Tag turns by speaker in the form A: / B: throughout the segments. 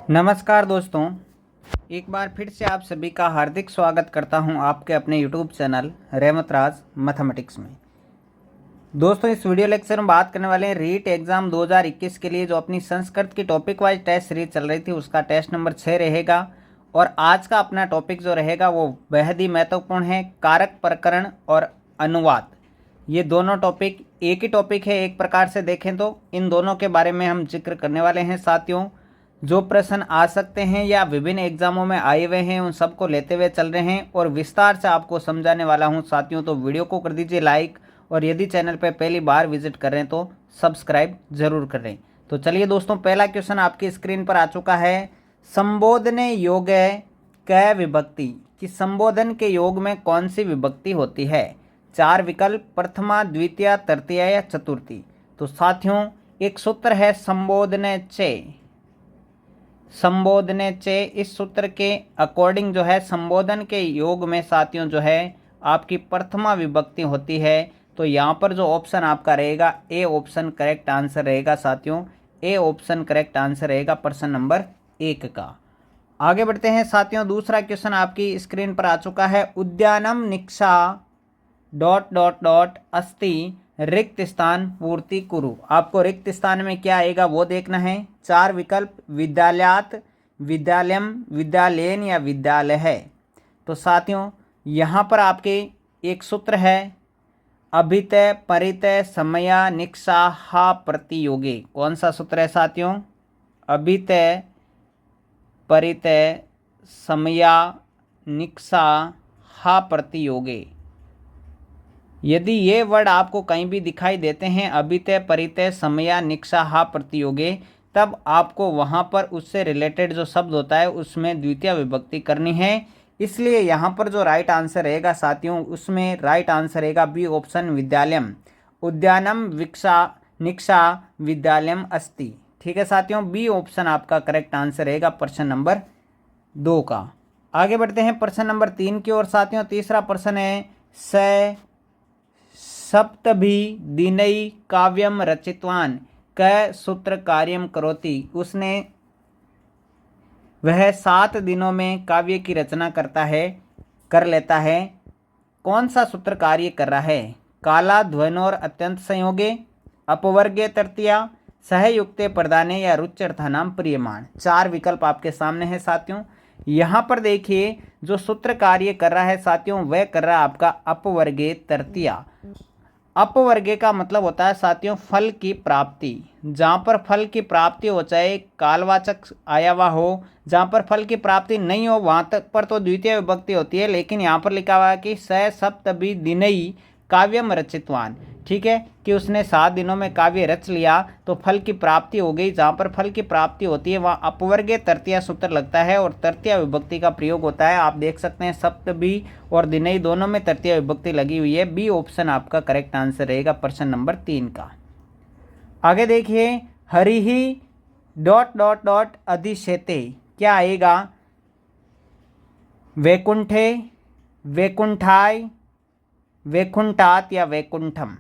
A: नमस्कार दोस्तों, एक बार फिर से आप सभी का हार्दिक स्वागत करता हूं आपके अपने YouTube चैनल रहमत राज मैथमेटिक्स में। दोस्तों, इस वीडियो लेक्चर में बात करने वाले हैं रीट एग्ज़ाम 2021 के लिए जो अपनी संस्कृत की टॉपिक वाइज टेस्ट सीरीज चल रही थी उसका टेस्ट नंबर 6 रहेगा। और आज का अपना टॉपिक जो रहेगा वो बेहद ही महत्वपूर्ण है, कारक प्रकरण और अनुवाद। ये दोनों टॉपिक एक ही टॉपिक है, एक प्रकार से देखें तो इन दोनों के बारे में हम जिक्र करने वाले हैं। साथियों, जो प्रश्न आ सकते हैं या विभिन्न एग्जामों में आए हुए हैं उन सबको लेते हुए चल रहे हैं और विस्तार से आपको समझाने वाला हूं साथियों। तो वीडियो को कर दीजिए लाइक और यदि चैनल पर पहली बार विजिट कर रहे हैं तो सब्सक्राइब जरूर करें। तो चलिए दोस्तों, पहला क्वेश्चन आपकी स्क्रीन पर आ चुका है। संबोधने योग्य क विभक्ति कि संबोधन के योग में कौन सी विभक्ति होती है? चार विकल्प, प्रथमा, द्वितीय, तृतीय या चतुर्थी। तो साथियों, एक सूत्र है संबोधने चे। संबोधने चे, इस सूत्र के अकॉर्डिंग जो है संबोधन के योग में साथियों जो है आपकी प्रथमा विभक्ति होती है। तो यहाँ पर जो ऑप्शन आपका रहेगा ए ऑप्शन करेक्ट आंसर रहेगा साथियों। ए ऑप्शन करेक्ट आंसर रहेगा प्रश्न नंबर 1 का। आगे बढ़ते हैं साथियों, दूसरा क्वेश्चन आपकी स्क्रीन पर आ चुका है। उद्यानम निक्षा डॉट डॉट डॉट अस्ति रिक्त स्थान पूर्ति कुरु। आपको रिक्त स्थान में क्या आएगा वो देखना है। चार विकल्प, विद्यालयात, विद्यालयम, विद्यालयन या विद्यालय है। तो साथियों यहाँ पर आपके एक सूत्र है, अभितय परितय समया निक्षा हा प्रतियोगे। कौन सा सूत्र है साथियों? अभितय परितय समया निक्षा हा प्रतियोगे। यदि ये वर्ड आपको कहीं भी दिखाई देते हैं, अभितय परितय समया निक्षा हा प्रतियोगे, तब आपको वहाँ पर उससे रिलेटेड जो शब्द होता है उसमें द्वितीय विभक्ति करनी है। इसलिए यहाँ पर जो राइट आंसर रहेगा साथियों, उसमें राइट आंसर रहेगा बी ऑप्शन विद्यालयम। उद्यानम विक्षा निक्षा विद्यालयम अस्ति। ठीक है साथियों, बी ऑप्शन आपका करेक्ट आंसर रहेगा प्रश्न नंबर 2 का। आगे बढ़ते हैं प्रश्न नंबर 3 की ओर साथियों। तीसरा प्रश्न है, स सप्तभी दिनई काव्यम रचितवान क सूत्र कार्यम करोति। उसने वह 7 दिनों में काव्य की रचना कर लेता है। कौन सा सूत्र कार्य कर रहा है? काला ध्वनोर अत्यंत संयोगे, अपवर्गे तृतीया, सहयुक्ते प्रदाने या रुच्यर्थानाम प्रियमाण। चार विकल्प आपके सामने है साथियों। यहाँ पर देखिए जो सूत्र कार्य कर रहा है साथियों वह कर रहा है आपका अपवर्गे तृतीया। अपवर्गे का मतलब होता है साथियों फल की प्राप्ति। जहाँ पर फल की प्राप्ति हो, चाहे कालवाचक आया हुआ हो, जहाँ पर फल की प्राप्ति नहीं हो वहाँ तक पर तो द्वितीय विभक्ति होती है। लेकिन यहाँ पर लिखा हुआ है कि स सप्तभी दिनई काव्यम रचितवान। ठीक है, कि उसने 7 दिनों में काव्य रच लिया तो फल की प्राप्ति हो गई। जहाँ पर फल की प्राप्ति होती है वहाँ अपवर्गे तृतीया सूत्र लगता है और तृतीय विभक्ति का प्रयोग होता है। आप देख सकते हैं सप्तभी और दिनई दोनों में तृतीय विभक्ति लगी हुई है। बी ऑप्शन आपका करेक्ट आंसर रहेगा प्रश्न नंबर 3 का। आगे देखिए, हरिहि डॉट डॉट डॉट अधिशेते क्या आएगा? वैकुंठे, वैकुंठाय, वैकुंठात या वैकुंठम।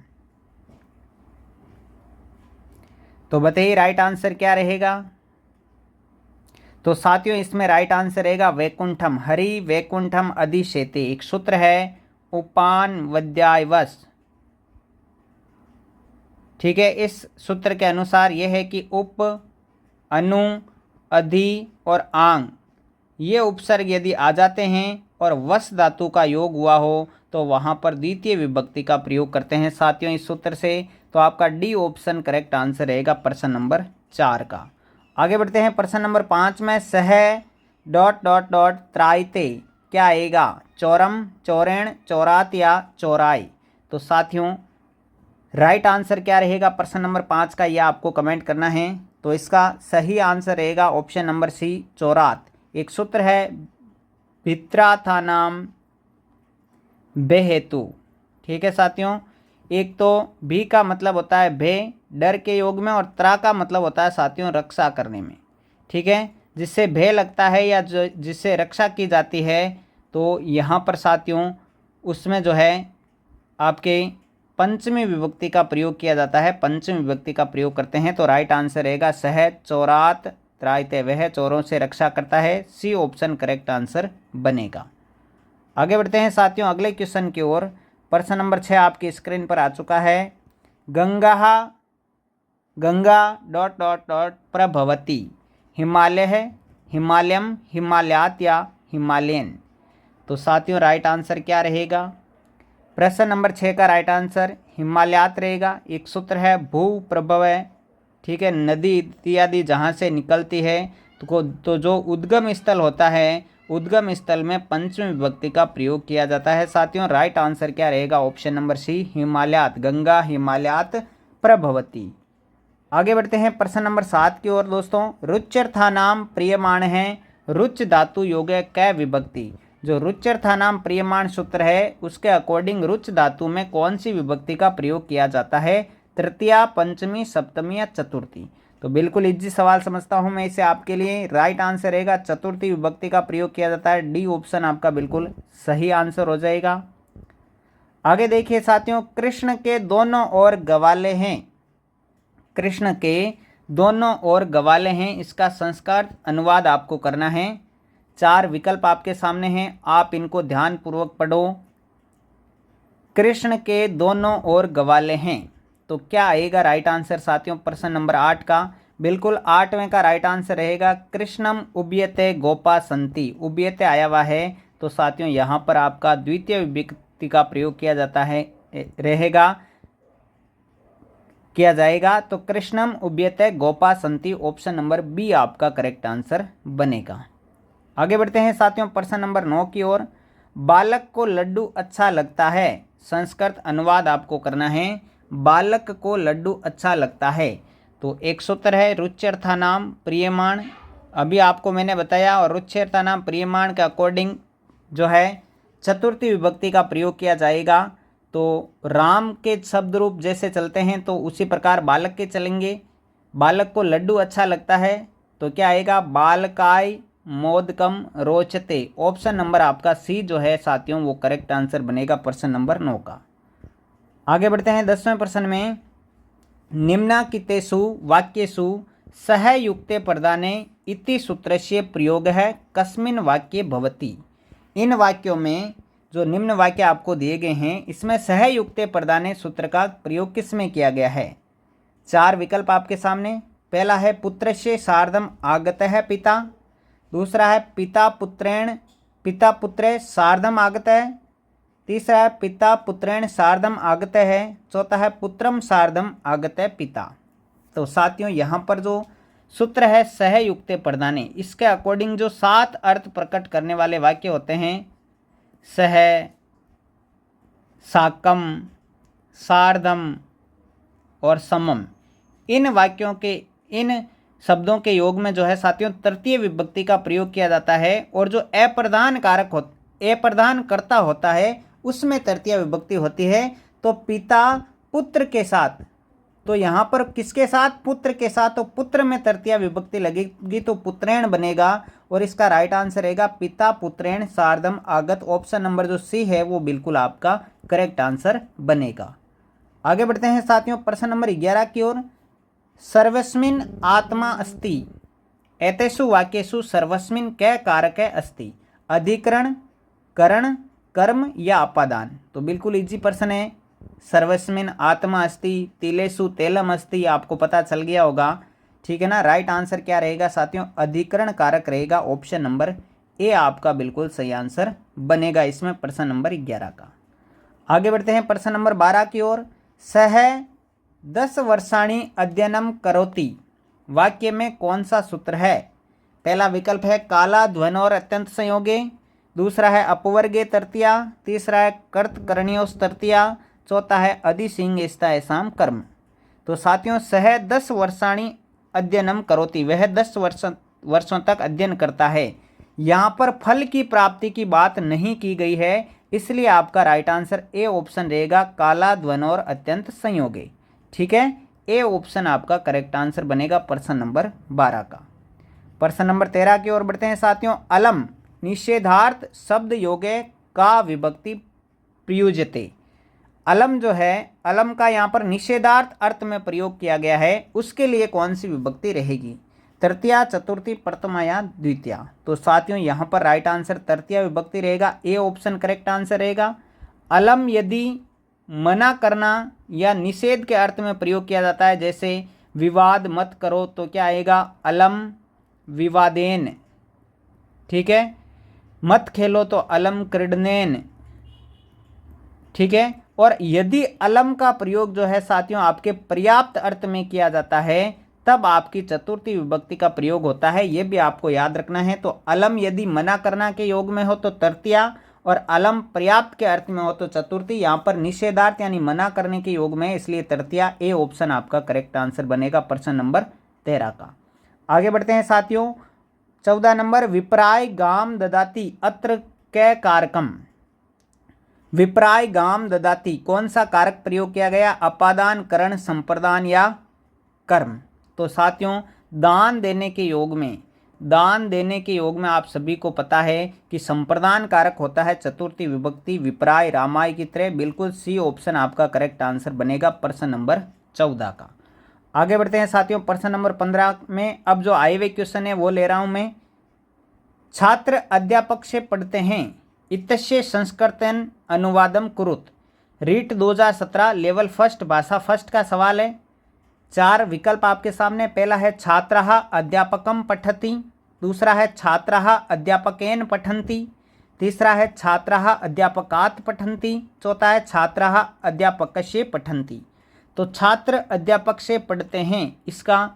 A: तो बताइए राइट आंसर क्या रहेगा? तो साथियों इसमें राइट आंसर रहेगा वैकुंठम। हरि वैकुंठम अधिशेते एक सूत्र है उपान वद्यायवस। ठीक है, इस सूत्र के अनुसार यह है कि उप, अनु, अधि और आंग ये उपसर्ग यदि आ जाते हैं और वस धातु का योग हुआ हो तो वहाँ पर द्वितीय विभक्ति का प्रयोग करते हैं साथियों इस सूत्र से। तो आपका डी ऑप्शन करेक्ट आंसर रहेगा प्रश्न नंबर 4 का। आगे बढ़ते हैं प्रश्न नंबर 5 में। सह डॉट डॉट डॉट त्रायते क्या आएगा? चौरम, चौरेण, चौरात या चौराई। तो साथियों राइट आंसर क्या रहेगा प्रश्न नंबर 5 का, यह आपको कमेंट करना है। तो इसका सही आंसर रहेगा ऑप्शन नंबर सी चौरात। एक सूत्र है भित्राथानाम बेहेतु। ठीक है साथियों, एक तो भी का मतलब होता है भे डर के योग में और त्रा का मतलब होता है साथियों रक्षा करने में। ठीक है, जिससे भय लगता है या जो जिससे रक्षा की जाती है तो यहाँ पर साथियों उसमें जो है आपके पंचमी विभक्ति का प्रयोग किया जाता है। पंचमी विभक्ति का प्रयोग करते हैं। तो राइट आंसर रहेगा सह चौरात त्रायते, वह चोरों से रक्षा करता है। सी ऑप्शन करेक्ट आंसर बनेगा। आगे बढ़ते हैं साथियों अगले क्वेश्चन की ओर। प्रश्न नंबर 6 आपकी स्क्रीन पर आ चुका है। गंगा डॉट डॉट डॉट प्रभवती, हिमालय है, हिमालयम, हिमालयात या हिमालयन। तो साथियों राइट आंसर क्या रहेगा? प्रश्न नंबर 6 का राइट आंसर हिमालयात रहेगा। एक सूत्र है भू प्रभव है, ठीक है, नदी इत्यादि जहाँ से निकलती है तो जो उद्गम स्थल होता है, उद्गम स्थल में पंचमी विभक्ति का प्रयोग किया जाता है। साथियों राइट आंसर क्या रहेगा? ऑप्शन नंबर सी, हिमालयात, गंगा हिमालयात प्रभवती। आगे बढ़ते हैं प्रश्न नंबर 7 की ओर दोस्तों। रुच्यर्थानाम प्रियमाण है, रुच धातु योगे कै विभक्ति। जो रुच्यर्थानाम प्रियमाण सूत्र है उसके अकॉर्डिंग रुच धातु में कौन सी विभक्ति का प्रयोग किया जाता है? तृतीया, पंचमी, सप्तमी या चतुर्थी। तो बिल्कुल इजी सवाल समझता हूं मैं इसे आपके लिए। राइट आंसर रहेगा चतुर्थी विभक्ति का प्रयोग किया जाता है। डी ऑप्शन आपका बिल्कुल सही आंसर हो जाएगा। आगे देखिए साथियों, कृष्ण के दोनों ओर गवाले हैं, कृष्ण के दोनों ओर गवाले हैं, इसका संस्कार अनुवाद आपको करना है। 4 विकल्प आपके सामने हैं, आप इनको ध्यानपूर्वक पढ़ो। कृष्ण के दोनों ओर गवाले हैं, तो क्या आएगा राइट आंसर साथियों प्रश्न नंबर 8 का? बिल्कुल 8वें का राइट आंसर रहेगा कृष्णम उब्यते गोपा संति। उब्यते आया हुआ है तो साथियों यहाँ पर आपका द्वितीय विभक्ति का प्रयोग किया जाता है किया जाएगा। तो कृष्णम उब्यते गोपा संति ऑप्शन नंबर बी आपका करेक्ट आंसर बनेगा। आगे बढ़ते हैं साथियों प्रश्न नंबर 9 की ओर। बालक को लड्डू अच्छा लगता है, संस्कृत अनुवाद आपको करना है। बालक को लड्डू अच्छा लगता है, तो एक सूत्र है रुच्यर्थानाम प्रियमाण, अभी आपको मैंने बताया, और रुच्यर्थानाम प्रियमाण के अकॉर्डिंग जो है चतुर्थी विभक्ति का प्रयोग किया जाएगा। तो राम के शब्द रूप जैसे चलते हैं तो उसी प्रकार बालक के चलेंगे। बालक को लड्डू अच्छा लगता है तो क्या आएगा? बालकाय मोदकम रोचते। ऑप्शन नंबर आपका सी जो है साथियों वो करेक्ट आंसर बनेगा प्रश्न नंबर 9 का। आगे बढ़ते हैं 10वें प्रश्न में। निम्नांकितेषु वाक्येषु सहयुक्ते प्रदाने इति सूत्रस्य प्रयोग है कस्मिन् वाक्ये भवति। इन वाक्यों में जो निम्न वाक्य आपको दिए गए हैं इसमें सहयुक्ते प्रदाने सूत्र का प्रयोग किस में किया गया है? 4 विकल्प आपके सामने। पहला है पुत्रस्य सार्धम आगतः पिता, दूसरा है पिता पुत्रे सार्धम आगतः, तीसरा है पिता पुत्रेण सार्धम आगतः है, चौथा है पुत्रम सार्धम आगतः पिता। तो साथियों यहाँ पर जो सूत्र है सहयुक्ते प्रदाने, इसके अकॉर्डिंग जो 7 अर्थ प्रकट करने वाले वाक्य होते हैं, सह, साकम, सार्धम और समम, इन वाक्यों के इन शब्दों के योग में जो है साथियों तृतीय विभक्ति का प्रयोग किया जाता है। और जो अप्रधान कर्ता होता है उसमें तृतीय विभक्ति होती है। तो पिता पुत्र के साथ, तो यहाँ पर किसके साथ? पुत्र के साथ। तो पुत्र में तृतीय विभक्ति लगेगी तो पुत्रेण बनेगा और इसका राइट आंसर रहेगा पिता पुत्रेण सार्धम आगत। ऑप्शन नंबर जो सी है वो बिल्कुल आपका करेक्ट आंसर बनेगा। आगे बढ़ते हैं साथियों प्रश्न नंबर 11 की ओर। सर्वस्मिन् आत्मा अस्ति, एतेषु वाक्येषु सर्वस्मिन् कै कारकः अस्ति? अधिकरण, करण, कर्म या अपादान। तो बिल्कुल इजी प्रश्न है। सर्वस्मिन् आत्मा अस्ति, तिलेषु तेलम अस्ति, आपको पता चल गया होगा, ठीक है ना। राइट आंसर क्या रहेगा साथियों? अधिकरण कारक रहेगा। ऑप्शन नंबर ए आपका बिल्कुल सही आंसर बनेगा इसमें प्रश्न नंबर 11 का। आगे बढ़ते हैं प्रश्न नंबर 12 की ओर। सह 10 वर्षाणि अध्ययनम करोति, वाक्य में कौन सा सूत्र है? पहला विकल्प है काला ध्वनोर अत्यंत संयोगे, दूसरा है अपवर्गे तृतीया, तीसरा है कर्तकरणीयोस तृतीया, चौथा है अधिसिंह स्तायसाम कर्म। तो साथियों सह 10 वर्षाणि अध्ययनम करोति, वह 10 वर्षों तक अध्ययन करता है। यहाँ पर फल की प्राप्ति की बात नहीं की गई है, इसलिए आपका राइट आंसर ए ऑप्शन रहेगा काला ध्वनोर अत्यंत संयोगे। ठीक है, ए ऑप्शन आपका करेक्ट आंसर बनेगा प्रश्न नंबर 12 का। प्रश्न नंबर 13 की ओर बढ़ते हैं साथियों। अलम निषेधार्थ शब्द योगे का विभक्ति प्रयुज्यते। अलम जो है, अलम का यहाँ पर निषेधार्थ अर्थ में प्रयोग किया गया है, उसके लिए कौन सी विभक्ति रहेगी? तृतीया, चतुर्थी, प्रथमा या द्वितीया। तो साथियों यहाँ पर राइट आंसर तृतीया विभक्ति रहेगा, ए ऑप्शन करेक्ट आंसर रहेगा। अलम यदि मना करना या निषेध के अर्थ में प्रयोग किया जाता है, जैसे विवाद मत करो, तो क्या आएगा अलम विवादेन, ठीक है। मत खेलो तो अलम क्रीडनेन, ठीक है। और यदि अलम का प्रयोग जो है साथियों आपके पर्याप्त अर्थ में किया जाता है, तब आपकी चतुर्थी विभक्ति का प्रयोग होता है, ये भी आपको याद रखना है। तो अलम यदि मना करना के योग में हो तो तृतीया, और अलम पर्याप्त के अर्थ में हो तो चतुर्थी। यहाँ पर निषेधार्थ यानी मना करने के योग में, इसलिए तृतीया, ए ऑप्शन आपका करेक्ट आंसर बनेगा प्रश्न नंबर 13 का। आगे बढ़ते हैं साथियों, 14 नंबर, विप्राय गाम ददाति अत्र कै कारकम। विप्राय गाम ददाति, कौन सा कारक प्रयोग किया गया? अपादान, करण, संप्रदान या कर्म। तो साथियों दान देने के योग में, दान देने के योग में आप सभी को पता है कि संप्रदान कारक होता है चतुर्थी विभक्ति, विप्राय, रामाय की तरह। बिल्कुल सी ऑप्शन आपका करेक्ट आंसर बनेगा प्रश्न नंबर 14 का। आगे बढ़ते हैं साथियों, प्रश्न नंबर 15 में अब जो आए हुए क्वेश्चन है वो ले रहा हूं मैं। छात्र अध्यापक से पढ़ते हैं, इतस्य संस्कृतन अनुवादम कुरुत। रीट 2017 लेवल फर्स्ट, भाषा फर्स्ट का सवाल है। 4 विकल्प आपके सामने। पहला है छात्रः अध्यापकम पठति, दूसरा है छात्रः अध्यापकेन पठन्ति, तीसरा है छात्रः अध्यापकात् पठन्ति, चौथा है छात्रः अध्यापकस्य पठन्ति। तो छात्र अध्यापक से पढ़ते हैं, इसका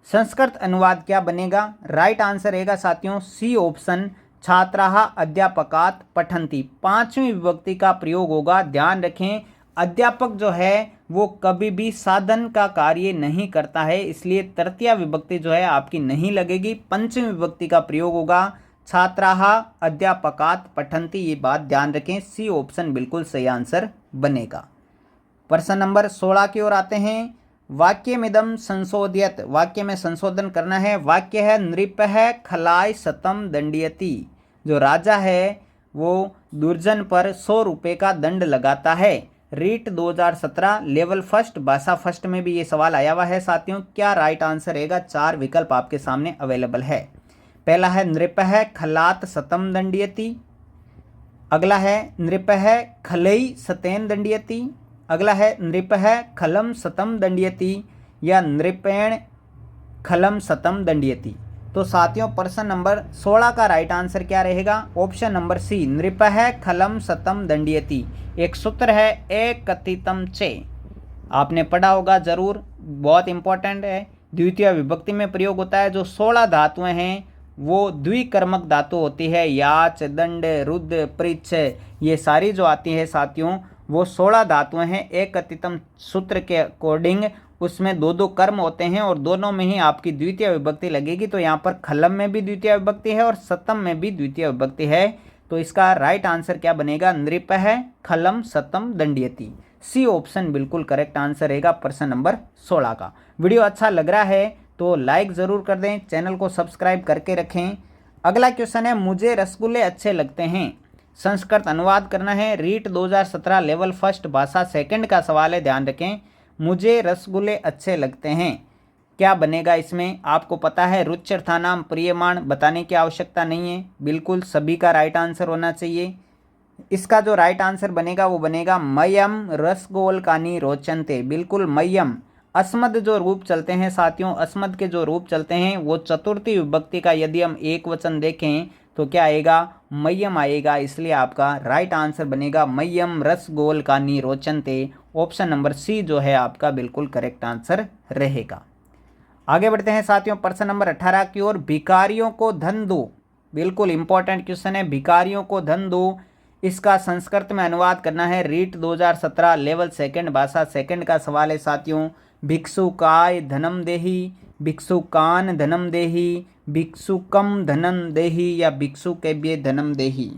A: संस्कृत अनुवाद क्या बनेगा? राइट आंसर रहेगा साथियों सी ऑप्शन, छात्राः अध्यापकात् पठन्ति। 5वीं विभक्ति का प्रयोग होगा। ध्यान रखें अध्यापक जो है वो कभी भी साधन का कार्य नहीं करता है, इसलिए तृतीया विभक्ति जो है आपकी नहीं लगेगी। 5वीं विभक्ति का प्रयोग होगा, छात्राः अध्यापकात् पठन्ति। ये बात ध्यान रखें, सी ऑप्शन बिल्कुल सही आंसर बनेगा। प्रश्न नंबर 16 की ओर आते हैं। वाक्यमिदं संशोध्यत, वाक्य में संशोधन करना है। वाक्य है नृपः खलाय शतम दंडयति। जो राजा है वो दुर्जन पर 100 रुपये का दंड लगाता है। रीट 2017 लेवल फर्स्ट, भाषा फर्स्ट में भी ये सवाल आया हुआ है साथियों। क्या राइट आंसर रहेगा? 4 विकल्प आपके सामने अवेलेबल है। पहला है नृपः खलात शतम दंडयति, अगला है नृपः खलई शतेन दंडयति, अगला है नृपः खलम शतम दंडयति, या नृपेण खलम शतम दंडयति। तो साथियों प्रश्न नंबर 16 का राइट आंसर क्या रहेगा? ऑप्शन नंबर सी, नृपः खलम शतम दंडयति। एक सूत्र है एक कथितम चे, आपने पढ़ा होगा जरूर, बहुत इंपॉर्टेंट है। द्वितीय विभक्ति में प्रयोग होता है। जो 16 धातुएं हैं वो द्विकर्मक धातु होती है। याच, दंड, रुद्र, पृच्छ, ये सारी जो आती है साथियों वो 16 धातुएं हैं। एक कथितम सूत्र के अकॉर्डिंग उसमें 2 कर्म होते हैं और दोनों में ही आपकी द्वितीय विभक्ति लगेगी। तो यहाँ पर खलम में भी द्वितीय विभक्ति है और शतम में भी द्वितीय विभक्ति है। तो इसका राइट आंसर क्या बनेगा? नृपः खलम शतम दंडयति। सी ऑप्शन बिल्कुल करेक्ट आंसर रहेगा प्रश्न नंबर 16 का। वीडियो अच्छा लग रहा है तो लाइक ज़रूर कर दें, चैनल को सब्सक्राइब करके रखें। अगला क्वेश्चन है, मुझे रसगुल्ले अच्छे लगते हैं। संस्कृत अनुवाद करना है। रीट 2017 लेवल फर्स्ट, भाषा सेकंड का सवाल है। ध्यान रखें, मुझे रसगुल्ले अच्छे लगते हैं, क्या बनेगा इसमें? आपको पता है रुच्यर्थानाम प्रियमाण, बताने की आवश्यकता नहीं है, बिल्कुल सभी का राइट आंसर होना चाहिए। इसका जो राइट आंसर बनेगा वो बनेगा मयम रसगोलकानी रोचनते। बिल्कुल मयम। अस्मद जो रूप चलते हैं साथियों, अस्मद के जो रूप चलते हैं वो चतुर्थी विभक्ति का यदि हम एक वचन देखें तो क्या आएगा? मय्यम आएगा। इसलिए आपका राइट आंसर बनेगा मय्यम रसगोलकानी रोचनते। ऑप्शन नंबर सी जो है आपका बिल्कुल करेक्ट आंसर रहेगा। आगे बढ़ते हैं साथियों प्रश्न नंबर 18 की ओर। भिखारियों को धन दो, बिल्कुल इंपॉर्टेंट क्वेश्चन है। भिखारियों को धन दो, इसका संस्कृत में अनुवाद करना है। रीट 2017 लेवल सेकंड, भाषा सेकंड का सवाल है साथियों। भिक्षुकाय धनम देहि, भिक्षुकान धनम देहि, भिक्षुकम धनम देहि, या भिक्षुकेभ्ये धनम देहि।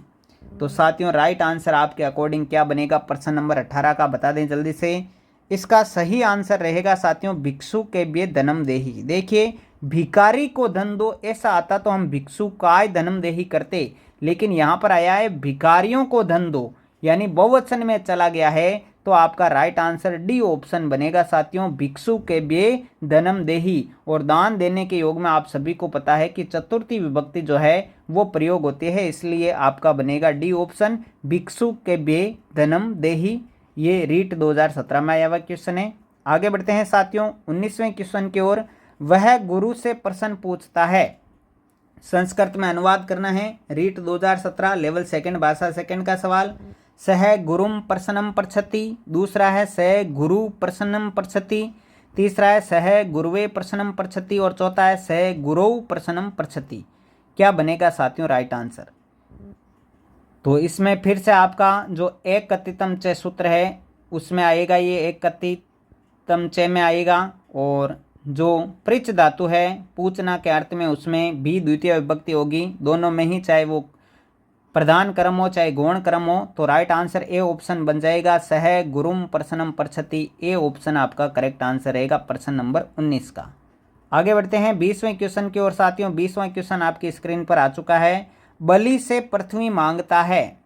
A: तो साथियों राइट आंसर आपके अकॉर्डिंग क्या बनेगा? प्रश्न नंबर 18 का बता दें जल्दी से। इसका सही आंसर रहेगा साथियों भिक्षुकेभ्ये धनम देहि। देखिए भिखारी को धन दो ऐसा आता तो हम भिक्षुकाय धनम देहि करते, लेकिन यहाँ पर आया है भिखारियों को धन दो, यानी बहुवचन में चला गया है। तो आपका राइट आंसर डी ऑप्शन बनेगा साथियों, भिक्षु के बे धनम देही। और दान देने के योग में आप सभी को पता है कि चतुर्थी विभक्ति जो है वो प्रयोग होती है, इसलिए आपका बनेगा डी ऑप्शन, भिक्षु के बे धनम देही। ये रीट 2017 में आया हुआ क्वेश्चन है। आगे बढ़ते हैं साथियों 19वें क्वेश्चन की ओर। वह गुरु से प्रश्न पूछता है, संस्कृत में अनुवाद करना है। रीट 2017 लेवल सेकंड भाषा सेकंड का सवाल। सह गुरुम प्रश्नम पृच्छति, दूसरा है सह गुरु प्रश्नम पृच्छति, तीसरा है सह गुरुवे प्रश्नम पृच्छति और चौथा है सह गुरौ प्रश्नम पृच्छति। क्या बनेगा साथियों राइट आंसर? तो इसमें फिर से आपका जो एक कथितम च सूत्र है उसमें आएगा, ये एक कथितम च में आएगा। और जो पृच्छ धातु है पूछना के अर्थ में, उसमें भी द्वितीय विभक्ति होगी, दोनों में ही, चाहे वो प्रधान क्रम हो चाहे गौण क्रम हो। तो राइट आंसर ए ऑप्शन बन जाएगा, सह गुरुम प्रश्नम पृच्छति। ए ऑप्शन आपका करेक्ट आंसर रहेगा प्रश्न नंबर 19 का। आगे बढ़ते हैं 20वें क्वेश्चन की ओर साथियों। 20वां क्वेश्चन आपकी स्क्रीन पर आ चुका है। बलि से पृथ्वी मांगता है,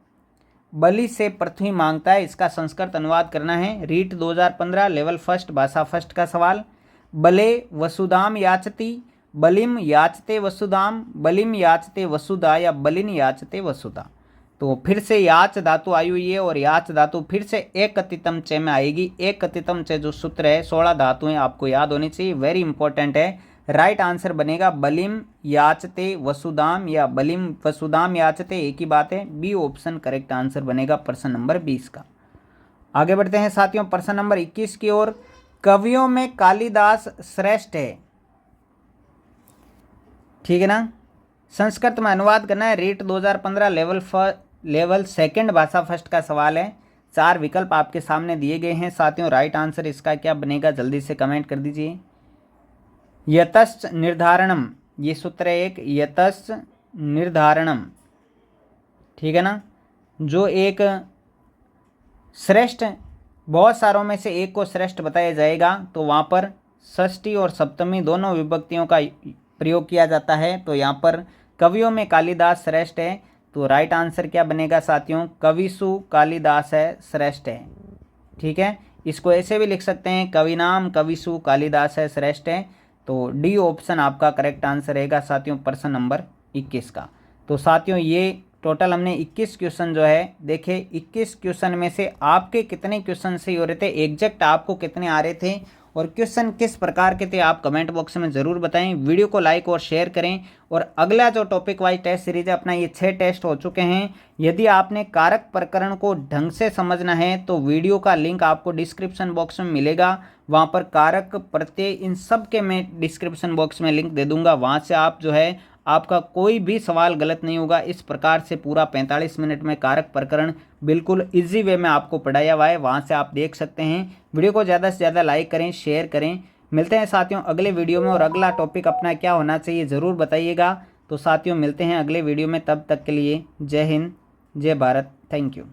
A: बलि से पृथ्वी मांगता है, इसका संस्कृत अनुवाद करना है। रीट 2015 लेवल फर्स्ट भाषा फर्स्ट का सवाल। बले वसुधाम याचति, बलिम याचते वसुधाम, बलिम याचते वसुधा या बलिन याचते वसुधा। तो फिर से याच धातु आई हुई है और याच धातु फिर से एक कथितम च में आएगी। एक कथितम च जो सूत्र है 16 धातुएं आपको याद होनी चाहिए, वेरी इंपॉर्टेंट है। राइट आंसर बनेगा बलिम याचते वसुधाम या बलिम वसुधाम याचते, एक ही बात है। बी ऑप्शन करेक्ट आंसर बनेगा प्रश्न नंबर 20 का। आगे बढ़ते हैं साथियों प्रश्न नंबर 21 की ओर। कवियों में कालिदास श्रेष्ठ है, ठीक है ना। संस्कृत में अनुवाद करना है। रीट 2015 लेवल सेकंड भाषा फर्स्ट का सवाल है। 4 विकल्प आपके सामने दिए गए हैं साथियों। राइट आंसर इसका क्या बनेगा जल्दी से कमेंट कर दीजिए। यतश्च निर्धारणम, ये सूत्र है एक, यतश्च निर्धारणम, ठीक है ना। जो एक श्रेष्ठ, बहुत सारों में से एक को श्रेष्ठ बताया जाएगा, तो वहाँ पर षष्ठी और सप्तमी दोनों विभक्तियों का प्रयोग किया जाता है। तो यहाँ पर कवियों में कालिदास श्रेष्ठ है, तो राइट आंसर क्या बनेगा साथियों, कविसु कालिदास है श्रेष्ठ है, ठीक है। इसको ऐसे भी लिख सकते हैं, कविनाम कविसु कालिदास है श्रेष्ठ है। तो डी ऑप्शन आपका करेक्ट आंसर रहेगा साथियों प्रश्न नंबर 21 का। तो साथियों ये टोटल हमने 21 क्वेश्चन जो है देखे। 21 क्वेश्चन में से आपके कितने क्वेश्चन सही हो रहे थे, एग्जैक्ट आपको कितने आ रहे थे और क्वेश्चन किस प्रकार के थे, आप कमेंट बॉक्स में ज़रूर बताएं। वीडियो को लाइक और शेयर करें। और अगला जो टॉपिक वाइज टेस्ट सीरीज है अपना, ये 6 टेस्ट हो चुके हैं। यदि आपने कारक प्रकरण को ढंग से समझना है तो वीडियो का लिंक आपको डिस्क्रिप्शन बॉक्स में मिलेगा। वहाँ पर कारक प्रत्यय इन सब के मैं डिस्क्रिप्शन बॉक्स में लिंक दे दूंगा, वहाँ से आप जो है आपका कोई भी सवाल गलत नहीं होगा। इस प्रकार से पूरा 45 मिनट में कारक प्रकरण बिल्कुल इजी वे में आपको पढ़ाया हुआ है, वहाँ से आप देख सकते हैं। वीडियो को ज़्यादा से ज़्यादा लाइक करें, शेयर करें। मिलते हैं साथियों अगले वीडियो में, और अगला टॉपिक अपना क्या होना चाहिए ज़रूर बताइएगा। तो साथियों मिलते हैं अगले वीडियो में, तब तक के लिए जय हिंद जय भारत, थैंक यू।